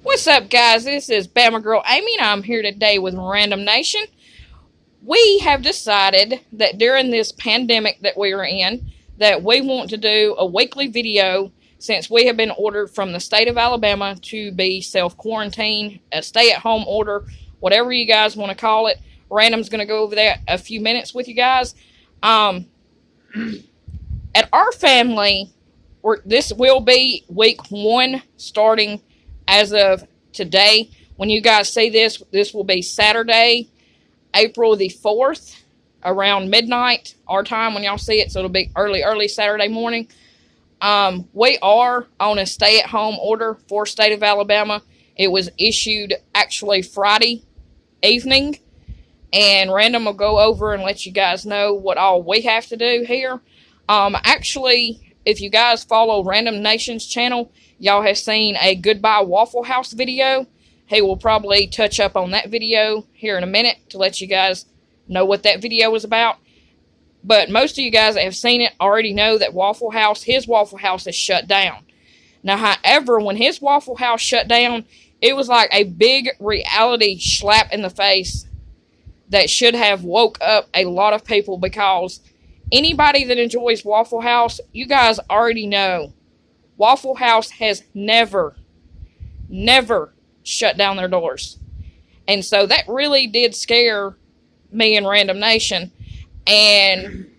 What's up, guys? This is Bama Girl Amy, and I'm here today with Random Nation. We have decided that during this pandemic that we are in, that we want to do a weekly video since we have been ordered from the state of Alabama to be self-quarantined, a stay-at-home order, whatever you guys want to call it. Random's going to go over that a few minutes with you guys. At our family, this will be week one starting as of today. When you guys see this, this will be Saturday, April the 4th, around midnight, our time when y'all see it, so it'll be early Saturday morning. We are on a stay-at-home order for state of Alabama. It was issued actually Friday evening, and Random will go over and let you guys know what all we have to do here. Actually, if you guys follow Random Nation's channel, y'all have seen a Goodbye Waffle House video. He will probably touch up on that video here in a minute to let you guys know what that video was about. But most of you guys that have seen it already know that his Waffle House is shut down. Now, however, when his Waffle House shut down, it was like a big reality slap in the face that should have woke up a lot of people, because anybody that enjoys Waffle House, you guys already know, Waffle House has never shut down their doors. And so that really did scare me and Random Nation. And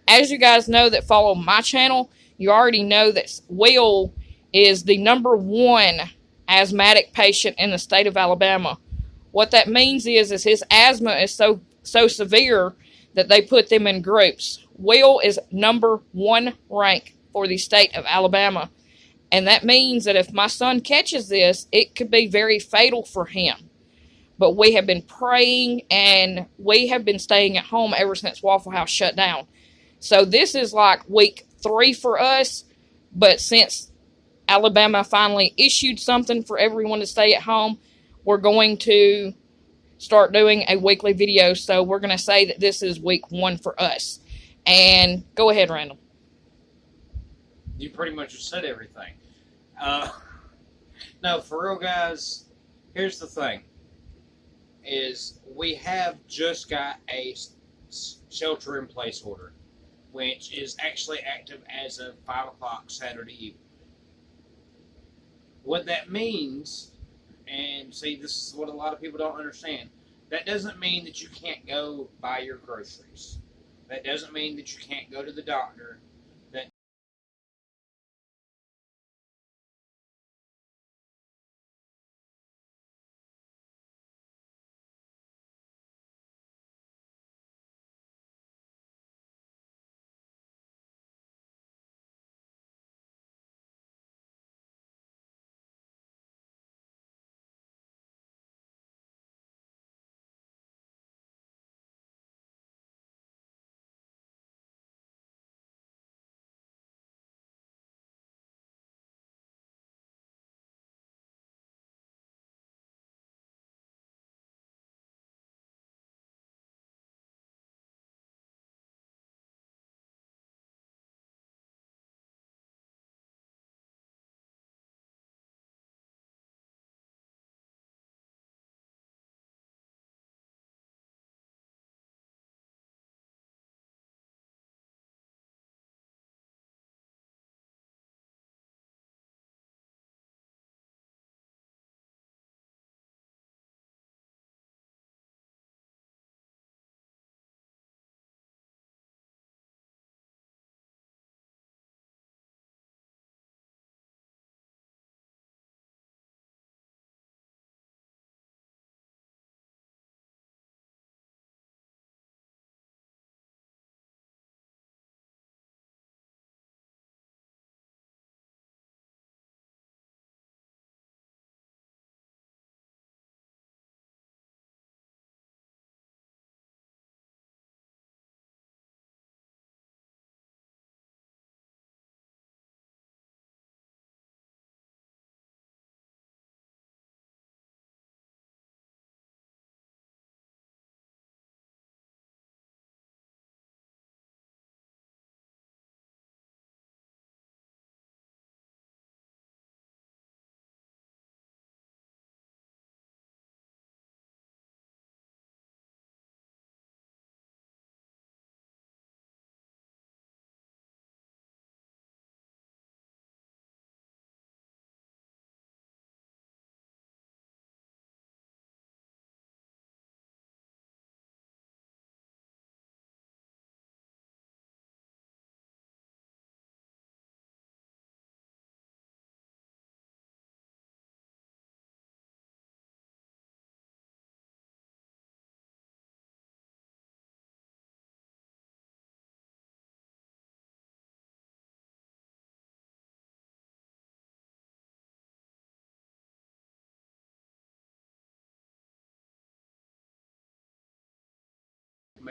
as you guys know that follow my channel, you already know that Will is the #1 asthmatic patient in the state of Alabama. What that means is his asthma is so severe that they put them in groups. Will is #1 rank for the state of Alabama. And that means that if my son catches this, it could be very fatal for him. But we have been praying, and we have been staying at home ever since Waffle House shut down. So this is like week 3 for us. But since Alabama finally issued something for everyone to stay at home, we're going to start doing a weekly video. So we're going to say that this is week 1 for us. And go ahead, Randall. You pretty much just said everything. No, for real, guys, here's the thing. Is we have just got a shelter-in-place order, which is actually active as of 5 o'clock Saturday evening. What that means, and see, this is what a lot of people don't understand, that doesn't mean that you can't go buy your groceries. That doesn't mean that you can't go to the doctor.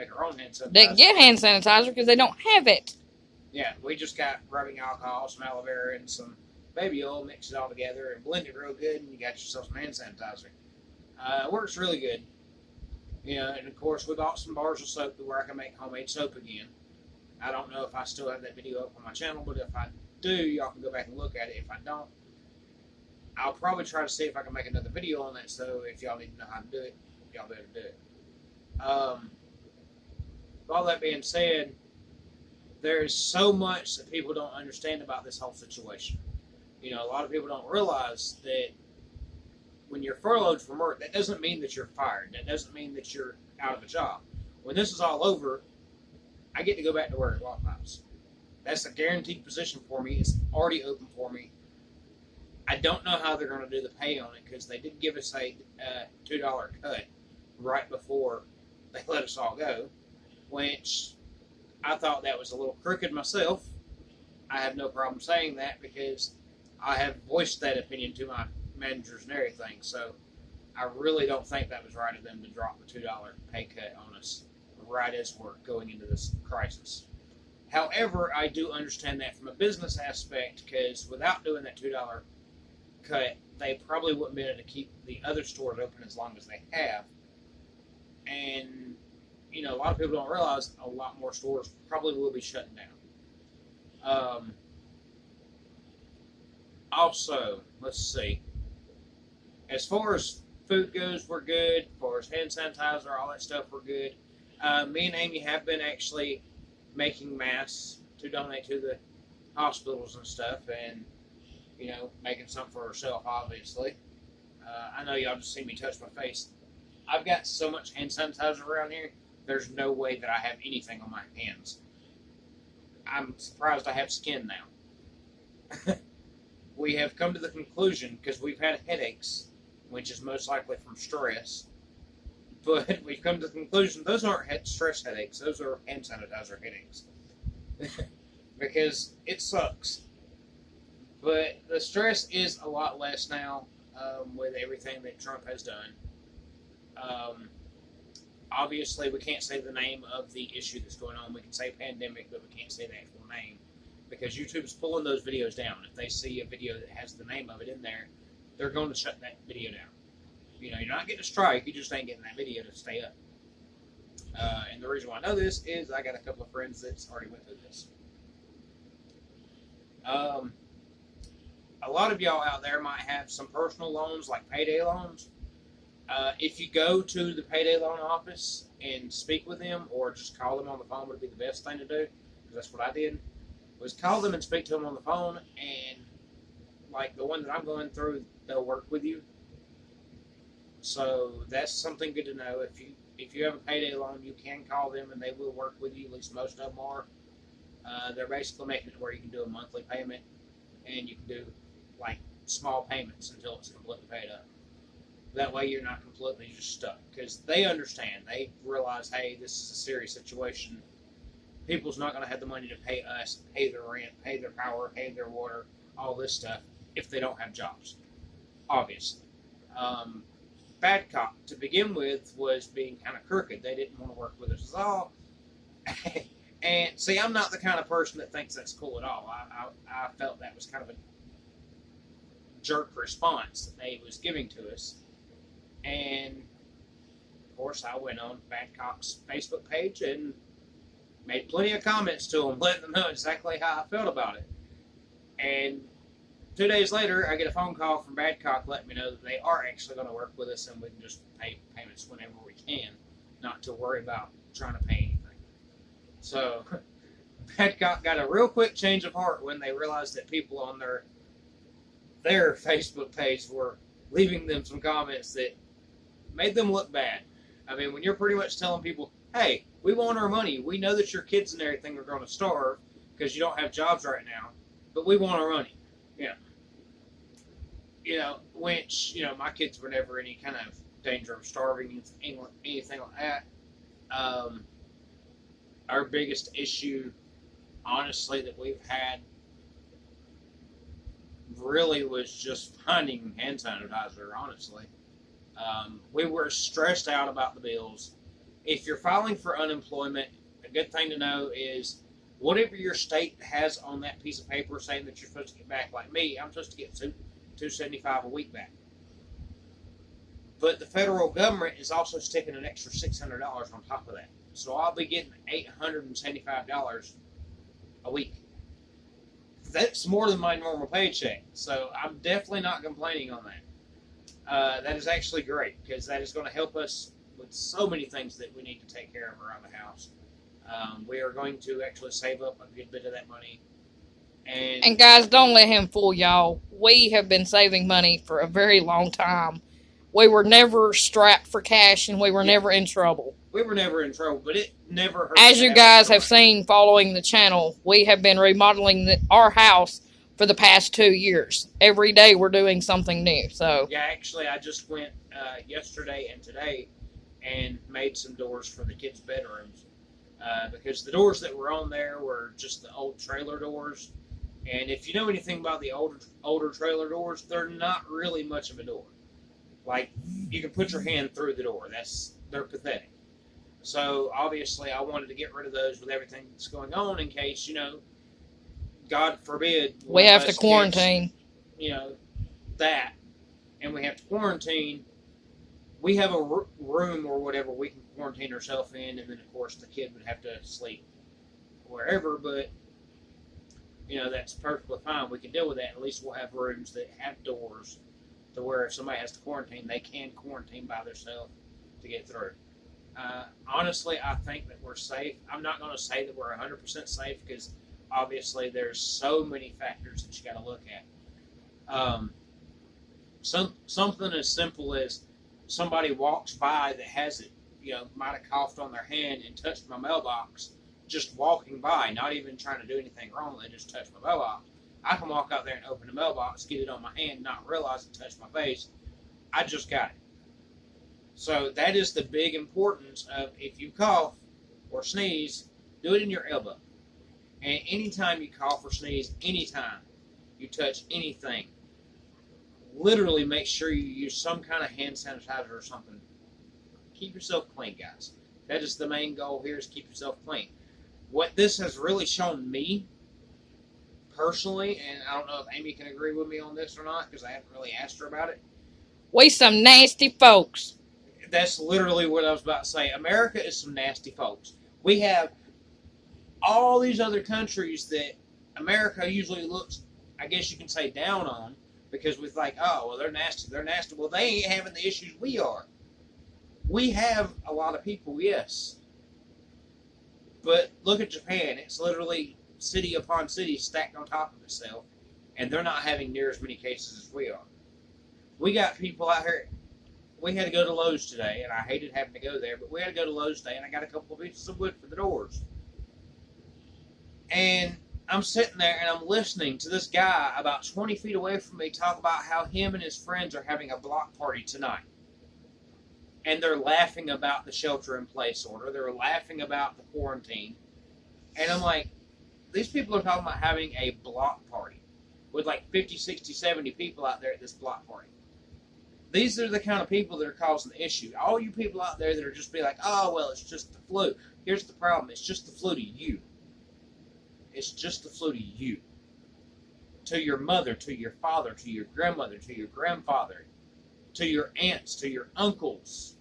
make our own hand sanitizer. They get hand sanitizer because they don't have it. Yeah, we just got rubbing alcohol, some aloe vera, and some baby oil, mix it all together and blend it real good, and you got yourself some hand sanitizer. It works really good. And of course, we bought some bars of soap to where I can make homemade soap again. I don't know if I still have that video up on my channel, but if I do, y'all can go back and look at it. If I don't, I'll probably try to see if I can make another video on that, so if y'all need to know how to do it, y'all better do it. With all that being said, there's so much that people don't understand about this whole situation. A lot of people don't realize that when you're furloughed from work, that doesn't mean that you're fired. That doesn't mean that you're out of a job. When this is all over, I get to go back to work at Lockhouse's. That's a guaranteed position for me. It's already open for me. I don't know how they're going to do the pay on it because they did give us a $2 cut right before they let us all go, which I thought that was a little crooked myself. I have no problem saying that because I have voiced that opinion to my managers and everything. So I really don't think that was right of them to drop the $2 pay cut on us right as we're going into this crisis. However, I do understand that from a business aspect because without doing that $2 cut, they probably wouldn't be able to keep the other stores open as long as they have. And, a lot of people don't realize a lot more stores probably will be shutting down. Also, let's see. As far as food goes, we're good. As far as hand sanitizer, all that stuff, we're good. Me and Amy have been actually making masks to donate to the hospitals and stuff, and making some for herself, obviously. I know y'all just see me touch my face. I've got so much hand sanitizer around here, there's no way that I have anything on my hands. I'm surprised I have skin now. We have come to the conclusion, because we've had headaches, which is most likely from stress, but we've come to the conclusion those aren't stress headaches, those are hand sanitizer headaches. Because it sucks. But the stress is a lot less now with everything that Trump has done. Obviously, we can't say the name of the issue that's going on. We can say pandemic, but we can't say the actual name because YouTube's pulling those videos down. If they see a video that has the name of it in there, they're going to shut that video down. You're not getting a strike. You just ain't getting that video to stay up. And the reason why I know this is I got a couple of friends that's already went through this. A lot of y'all out there might have some personal loans, like payday loans. If you go to the payday loan office and speak with them, or just call them on the phone, would be the best thing to do. Because that's what I did. Was call them and speak to them on the phone, and like the one that I'm going through, they'll work with you. So that's something good to know. If you have a payday loan, you can call them and they will work with you. At least most of them are. They're basically making it where you can do a monthly payment, and you can do like small payments until it's completely paid up. That way you're not completely just stuck, because they understand. They realize, hey, this is a serious situation. People's not going to have the money to pay us, pay their rent, pay their power, pay their water, all this stuff, if they don't have jobs. Obviously. Badcock, to begin with, was being kind of crooked. They didn't want to work with us at all. And, see, I'm not the kind of person that thinks that's cool at all. I felt that was kind of a jerk response that they was giving to us. And, of course, I went on Badcock's Facebook page and made plenty of comments to them, letting them know exactly how I felt about it. And 2 days later, I get a phone call from Badcock letting me know that they are actually going to work with us and we can just pay payments whenever we can, not to worry about trying to pay anything. So, Badcock got a real quick change of heart when they realized that people on their Facebook page were leaving them some comments that made them look bad. I mean, when you're pretty much telling people, hey, we want our money. We know that your kids and everything are going to starve because you don't have jobs right now, but we want our money. Which, my kids were never any kind of danger of starving, anything like that. Our biggest issue, honestly, that we've had really was just finding hand sanitizer, honestly. We were stressed out about the bills. if you're filing for unemployment, a good thing to know is whatever your state has on that piece of paper saying that you're supposed to get back. Like me, I'm supposed to get $275 a week back. But the federal government is also sticking an extra $600 on top of that. So I'll be getting $875 a week. That's more than my normal paycheck. So I'm definitely not complaining on that. That is actually great because that is going to help us with so many things that we need to take care of around the house. We are going to actually save up a good bit of that money. And guys, don't let him fool y'all. We have been saving money for a very long time. We were never strapped for cash, and we were never in trouble. We were never in trouble, but it never hurt. As you guys have seen following the channel, we have been remodeling our house for the past 2 years. Every day we're doing something new. So yeah, actually, I just went yesterday and today and made some doors for the kids' bedrooms because the doors that were on there were just the old trailer doors. And if you know anything about the older trailer doors, they're not really much of a door. Like, you can put your hand through the door. They're pathetic. So, obviously, I wanted to get rid of those with everything that's going on in case, God forbid. We have to quarantine. That. And we have to quarantine. We have a room or whatever we can quarantine ourselves in. And then, of course, the kid would have to sleep wherever. But, that's perfectly fine. We can deal with that. At least we'll have rooms that have doors to where if somebody has to quarantine, they can quarantine by themselves to get through. Honestly, I think that we're safe. I'm not going to say that we're 100% safe because obviously there's so many factors that you got to look at. Something as simple as somebody walks by that has it, might have coughed on their hand and touched my mailbox, just walking by, not even trying to do anything wrong. They just touched my mailbox. I can walk out there and open the mailbox, get it on my hand, not realize it touched my face. I just got it. So that is the big importance of if you cough or sneeze, do it in your elbow. And anytime you cough or sneeze, anytime you touch anything, literally make sure you use some kind of hand sanitizer or something. Keep yourself clean, guys. That is the main goal here, is keep yourself clean. What this has really shown me personally, and I don't know if Amy can agree with me on this or not because I haven't really asked her about it. We some nasty folks. That's literally what I was about to say. America is some nasty folks. We have all these other countries that America usually looks, I guess you can say, down on because we're like, oh, well, they're nasty. They're nasty. Well, they ain't having the issues we are. We have a lot of people, yes. But look at Japan. It's literally city upon city stacked on top of itself, and they're not having near as many cases as we are. We got people out here. We had to go to Lowe's today, and I hated having to go there, but we had to go to Lowe's today, and I got a couple of pieces of wood for the doors. And I'm sitting there, and I'm listening to this guy about 20 feet away from me talk about how him and his friends are having a block party tonight. And they're laughing about the shelter-in-place order. They're laughing about the quarantine. And I'm like, these people are talking about having a block party with like 50, 60, 70 people out there at this block party. These are the kind of people that are causing the issue. All you people out there that are just be like, oh, well, it's just the flu. Here's the problem. It's just the flu to you. It's just the flu to you. To your mother, to your father, to your grandmother, to your grandfather, to your aunts, to your uncles,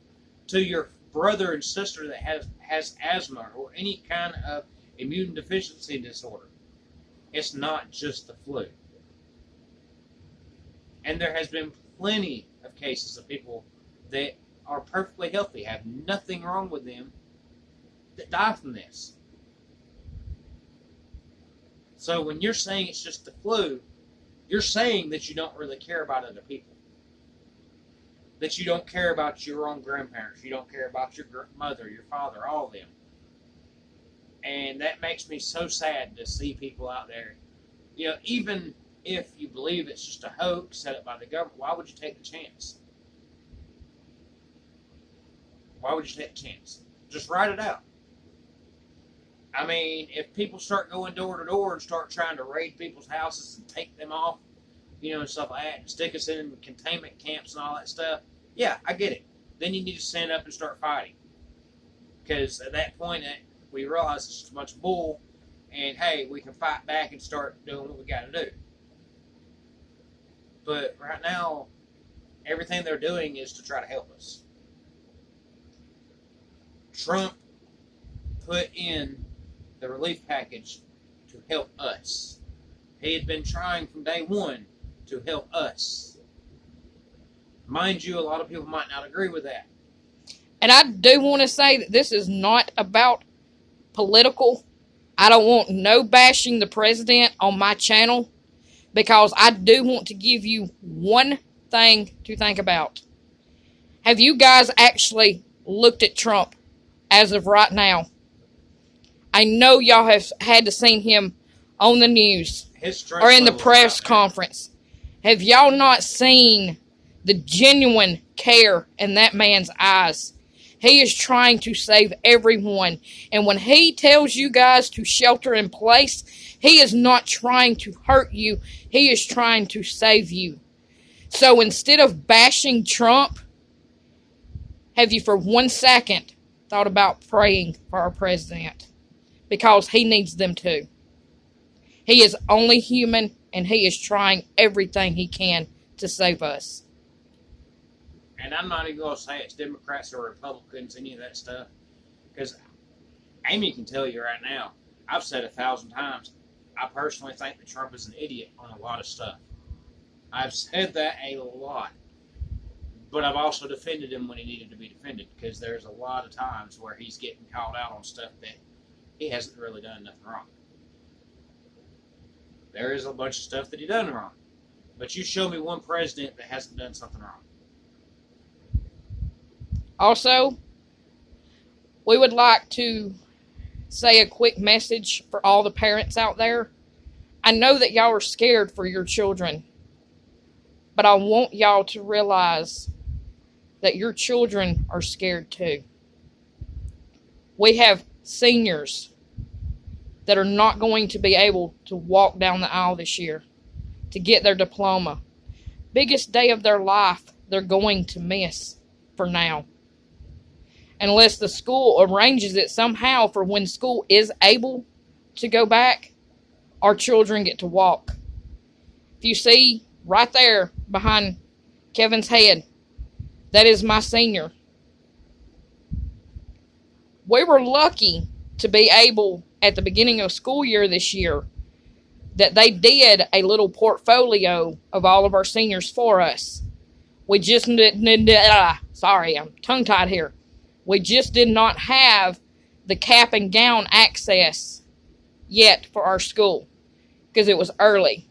to your brother and sister that has asthma or any kind of immune deficiency disorder. It's not just the flu. And there has been plenty of cases of people that are perfectly healthy, have nothing wrong with them, that die from this. So when you're saying it's just the flu, you're saying that you don't really care about other people. That you don't care about your own grandparents. You don't care about your mother, your father, all of them. And that makes me so sad to see people out there. Even if you believe it's just a hoax set up by the government, why would you take the chance? Why would you take the chance? Just write it out. I mean, if people start going door to door and start trying to raid people's houses and take them off, and stuff like that, and stick us in containment camps and all that stuff, yeah, I get it. Then you need to stand up and start fighting. Because at that point, we realize it's just a bunch of bull, and hey, we can fight back and start doing what we got to do. But right now, everything they're doing is to try to help us. Trump put in the relief package to help us. He had been trying from day one to help us. Mind you, a lot of people might not agree with that. And I do want to say that this is not about political. I don't want no bashing the president on my channel, because I do want to give you one thing to think about. Have you guys actually looked at Trump as of right now? I know y'all have had to see him on the news or in the press conference. Have y'all not seen the genuine care in that man's eyes? He is trying to save everyone. And when he tells you guys to shelter in place, he is not trying to hurt you. He is trying to save you. So instead of bashing Trump, have you for 1 second thought about praying for our president? Because he needs them too. He is only human, and he is trying everything he can to save us. And I'm not even going to say it's Democrats or Republicans, any of that stuff. Because Amy can tell you right now, I've said 1,000 times, I personally think that Trump is an idiot on a lot of stuff. I've said that a lot. But I've also defended him when he needed to be defended. Because there's a lot of times where he's getting called out on stuff that he hasn't really done nothing wrong. There is a bunch of stuff that he done wrong. But you show me one president that hasn't done something wrong. Also, we would like to say a quick message for all the parents out there. I know that y'all are scared for your children, but I want y'all to realize that your children are scared too. We have seniors that are not going to be able to walk down the aisle this year to get their diploma. Biggest day of their life they're going to miss for now. Unless the school arranges it somehow for when school is able to go back, our children get to walk. If you see right there behind Kevin's head, that is my senior. We were lucky to be able, at the beginning of school year this year, that they did a little portfolio of all of our seniors for us. We just sorry, I'm tongue-tied here. We just did not have the cap and gown access yet for our school because it was early.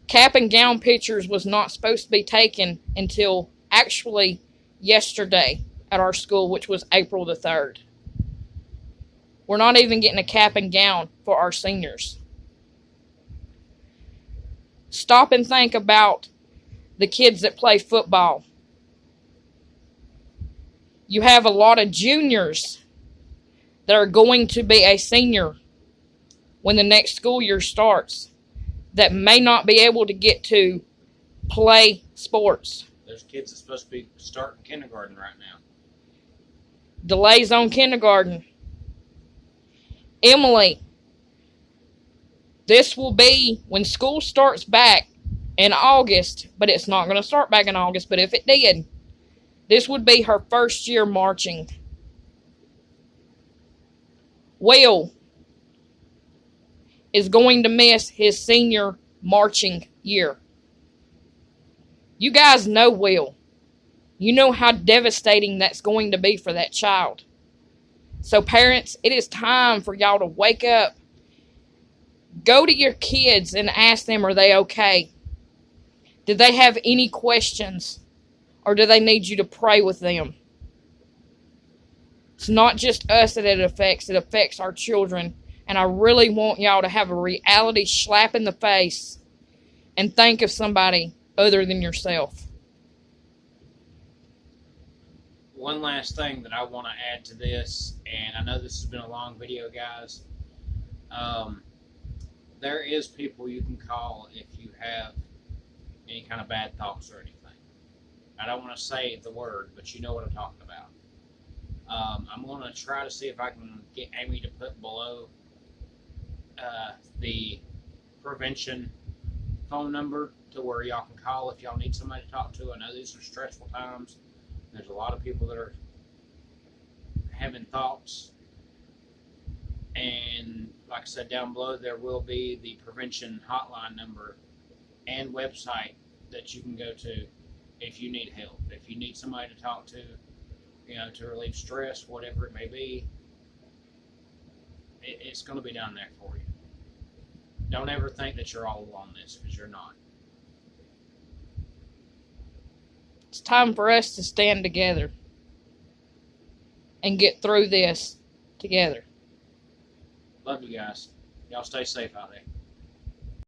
Cap and gown pictures was not supposed to be taken until actually yesterday at our school, which was April the 3rd. We're not even getting a cap and gown for our seniors. Stop and think about the kids that play football. You have a lot of juniors that are going to be a senior when the next school year starts that may not be able to get to play sports. There's kids that's supposed to be starting kindergarten right now. Delays on kindergarten. Emily, this will be when school starts back in August, but it's not going to start back in August, but if it did, this would be her first year marching. Will is going to miss his senior marching year. You guys know Will. You know how devastating that's going to be for that child. So parents, it is time for y'all to wake up. Go to your kids and ask them, are they okay? Did they have any questions? Or do they need you to pray with them? It's not just us that it affects our children. And I really want y'all to have a reality slap in the face and think of somebody other than yourself. One last thing that I want to add to this, and I know this has been a long video, guys. There is people you can call if you have any kind of bad thoughts or anything. I don't want to say the word, but you know what I'm talking about. I'm going to try to see if I can get Amy to put below the prevention phone number to where y'all can call if y'all need somebody to talk to. I know these are stressful times. There's a lot of people that are having thoughts. And like I said, down below there will be the prevention hotline number and website that you can go to if you need help. If you need somebody to talk to, to relieve stress, whatever it may be, it's going to be down there for you. Don't ever think that you're all alone in this, because you're not. It's time for us to stand together and get through this together. Love you guys. Y'all stay safe out there.